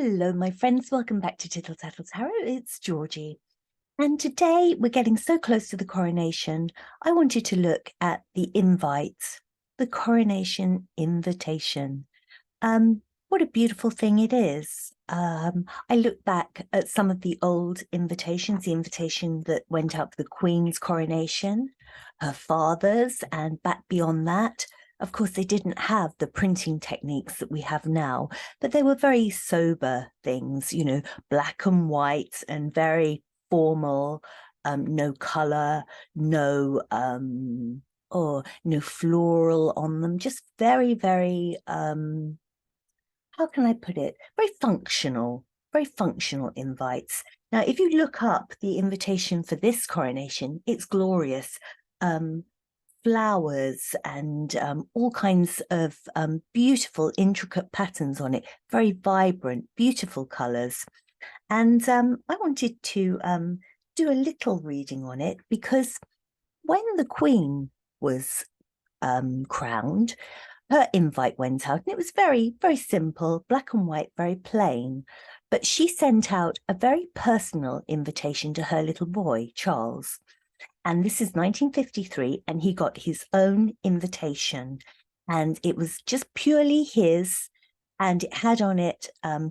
Hello, my friends. Welcome back to Tittle Tattle Tarot. It's Georgie. And today we're getting so close to the coronation. I wanted to look at the invite, the coronation invitation. What a beautiful thing it is. I look back at some of the old invitations, the invitation that went out for the Queen's coronation, her father's, and back beyond that. Of course, they didn't have the printing techniques that we have now, but they were very sober things, black and white and very formal, no color, no no floral on them, just very, very how can I put it? Very functional invites. Now, if you look up the invitation for this coronation, it's glorious. Flowers and all kinds of beautiful, intricate patterns on it, very vibrant, beautiful colors. And I wanted to do a little reading on it because when the Queen was crowned, her invite went out and it was very, very simple, black and white, very plain. But she sent out a very personal invitation to her little boy, Charles. And this is 1953, and he got his own invitation. And it was just purely his, and it had on it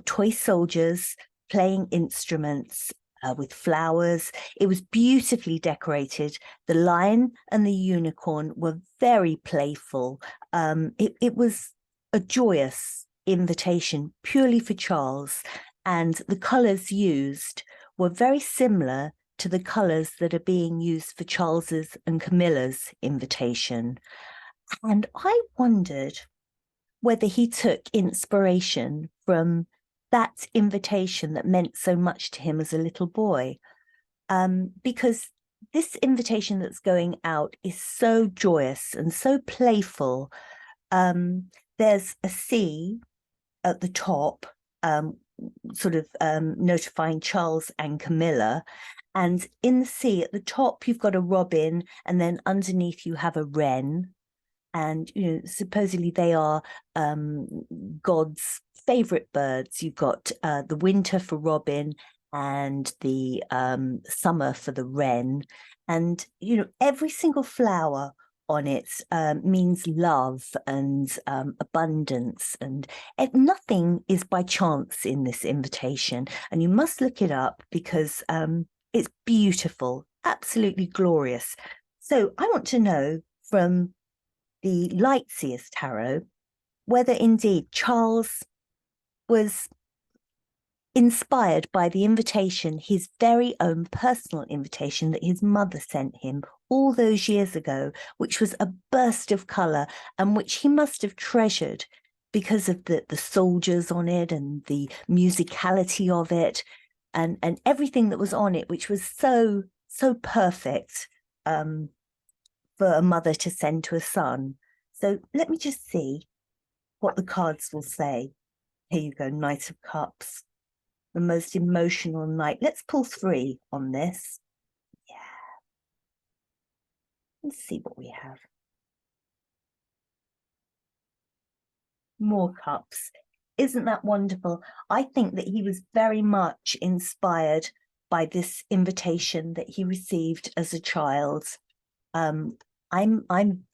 toy soldiers playing instruments with flowers. It was beautifully decorated. The lion and the unicorn were very playful. It was a joyous invitation purely for Charles, and the colours used were very similar to the colours that are being used for Charles's and Camilla's invitation. And I wondered whether he took inspiration from that invitation that meant so much to him as a little boy. Because this invitation that's going out is so joyous and so playful. There's a C at the top, notifying Charles and Camilla. And in the C at the top, you've got a robin, and then underneath you have a wren. And, supposedly they are God's favorite birds. You've got the winter for robin and the summer for the wren. And, every single flower on it means love and abundance, and nothing is by chance in this invitation. And you must look it up because it's beautiful, absolutely glorious. So I want to know from the Light Seers Tarot whether indeed Charles was inspired by the invitation, his very own personal invitation that his mother sent him all those years ago, which was a burst of colour and which he must have treasured because of the soldiers on it and the musicality of it and everything that was on it, which was so perfect for a mother to send to a son. So let me just see what the cards will say. Here you go, Knight of Cups, the most emotional night. Let's pull 3 on this. Yeah. Let's see what we have. More cups. Isn't that wonderful? I think that he was very much inspired by this invitation that he received as a child. I'm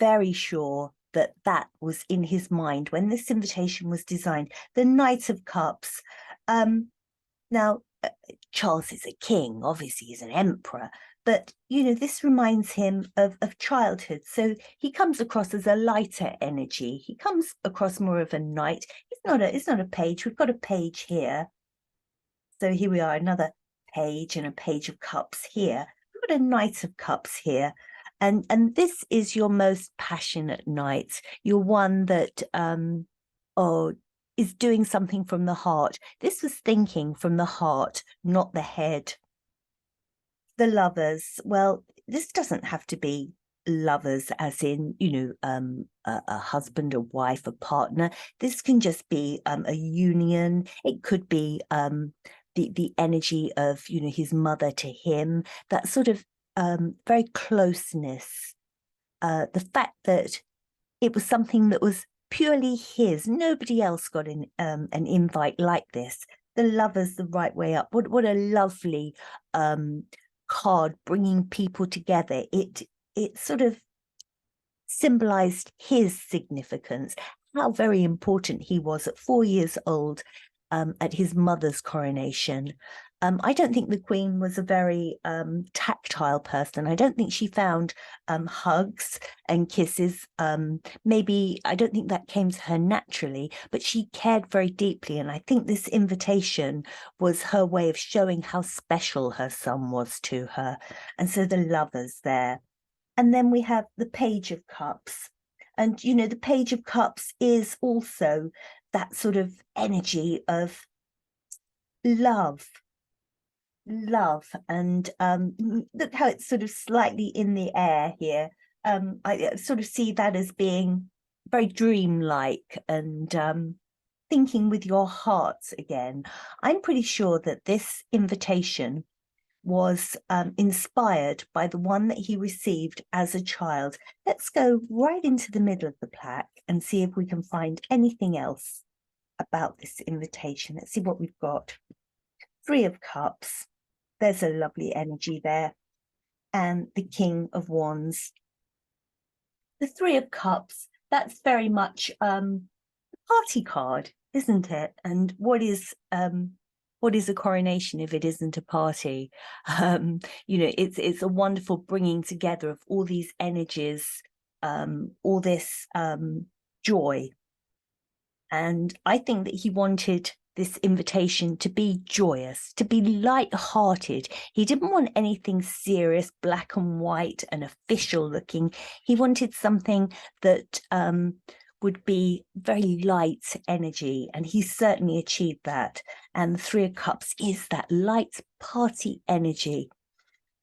very sure that was in his mind when this invitation was designed. The Knight of Cups. Now, Charles is a king, obviously he's an emperor, but, this reminds him of childhood. So he comes across as a lighter energy. He comes across more of a knight. It's not a page. We've got a page here. So here we are, another page and a page of cups here. We've got a Knight of Cups here. And this is your most passionate knight. You're one that is doing something from the heart. This was thinking from the heart, not the head. The Lovers. Well, this doesn't have to be lovers as in, a husband, a wife, a partner. This can just be a union. It could be the energy of, his mother to him, that sort of very closeness. The fact that it was something that was purely his. Nobody else got an invite like this. the Lovers the right way up. What a lovely card, bringing people together. It sort of symbolized his significance, how very important he was at 4 years old at his mother's coronation. I don't think the Queen was a very tactile person. I don't think she found hugs and kisses. Maybe I don't think that came to her naturally, but she cared very deeply. And I think this invitation was her way of showing how special her son was to her. And so the Lovers there. And then we have the Page of Cups. And, you know, the Page of Cups is also that sort of energy of love. And look how it's sort of slightly in the air here. I sort of see that as being very dreamlike and thinking with your hearts again. I'm pretty sure that this invitation was inspired by the one that he received as a child. Let's go right into the middle of the plaque and see if we can find anything else about this invitation. Let's see what we've got. 3 of Cups. There's a lovely energy there. And the King of Wands. The 3 of Cups, that's very much a party card, isn't it? And what is a coronation if it isn't a party? You know, it's a wonderful bringing together of all these energies, all this joy. And I think that he wanted this invitation to be joyous, to be light-hearted. He didn't want anything serious, black and white and official looking. He wanted something that would be very light energy, and he certainly achieved that. And the 3 of Cups is that light party energy.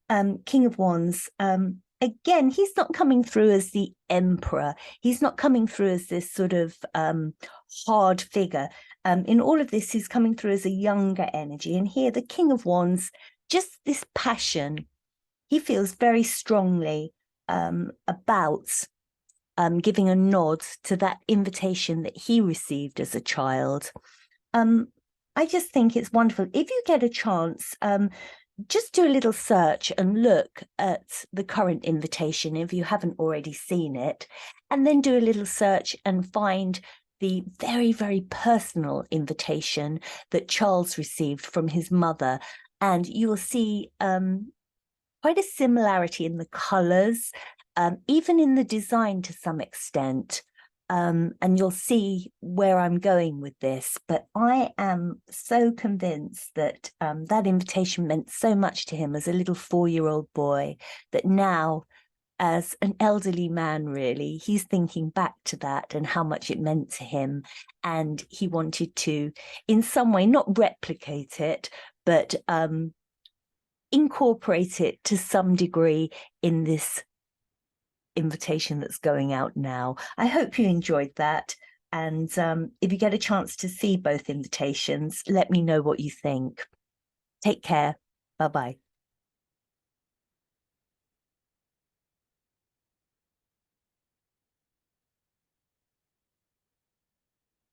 King of Wands, again, he's not coming through as the emperor. He's not coming through as this sort of hard figure. In all of this, he's coming through as a younger energy. And here, the King of Wands, just this passion. He feels very strongly about giving a nod to that invitation that he received as a child. I just think it's wonderful. If you get a chance, just do a little search and look at the current invitation if you haven't already seen it, and then do a little search and find the very, very personal invitation that Charles received from his mother. And you will see quite a similarity in the colours, even in the design to some extent. And you'll see where I'm going with this, but I am so convinced that that invitation meant so much to him as a little 4-year-old boy, that now, as an elderly man, really, he's thinking back to that and how much it meant to him. And he wanted to, in some way, not replicate it, but incorporate it to some degree in this invitation that's going out now. I hope you enjoyed that. And if you get a chance to see both invitations, let me know what you think. Take care. Bye-bye.